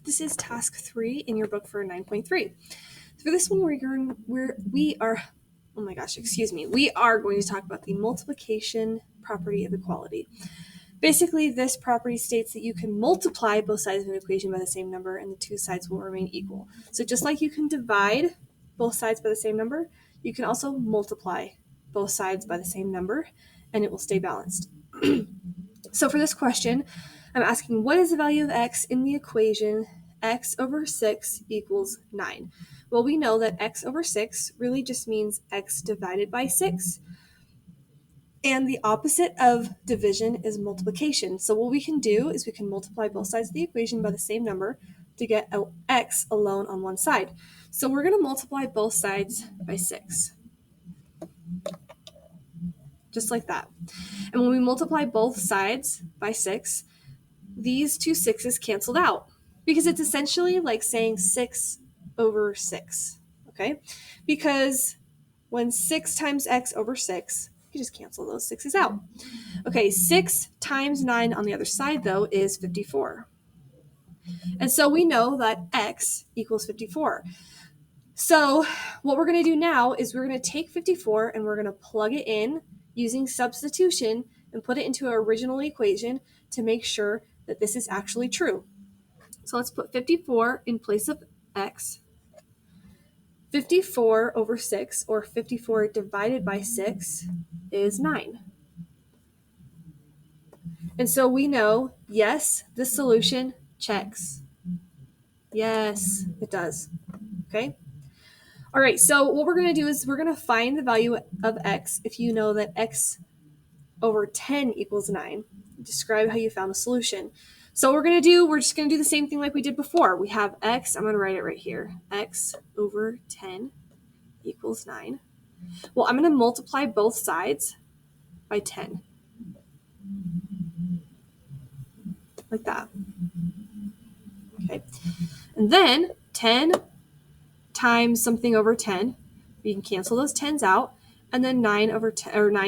This is task 3 in your book for 9.3. For this one, we are going to talk about the multiplication property of equality. Basically, this property states that you can multiply both sides of an equation by the same number and the two sides will remain equal. So just like you can divide both sides by the same number, you can also multiply both sides by the same number and it will stay balanced. So for this question, I'm asking what is the value of x in the equation x over 6 equals 9? Well, we know that x over 6 really just means x divided by 6. And the opposite of division is multiplication. So what we can do is we can multiply both sides of the equation by the same number to get x alone on one side. So we're going to multiply both sides by 6. Just like that. And when we multiply both sides by 6, these two 6's canceled out because it's essentially like saying 6 over 6, okay? Because when 6 times x over 6, you just cancel those 6's out. Okay, 6 times 9 on the other side, though, is 54. And so we know that x equals 54. So what we're going to do now is we're going to take 54 and we're going to plug it in using substitution and put it into our original equation to make sure that this is actually true. So let's put 54 in place of x. 54 over 6, or 54 divided by 6, is 9. And so we know, yes, this solution checks. Yes, it does. Okay? All right, so what we're going to do is we're going to find the value of x if you know that x over 10 equals 9. Describe how you found the solution. So what we're just going to do the same thing like we did before. We have x, I'm going to write it right here. X over 10 equals 9. Well, I'm going to multiply both sides by 10. Like that. Okay. And then 10 times something over 10. We can cancel those 10's out. And then 9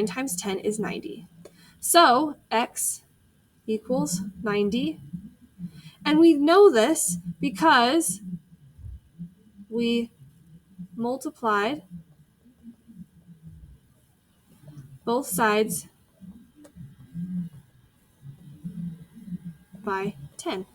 times 10 is 90. So x equals 90. And we know this because we multiplied both sides by 10.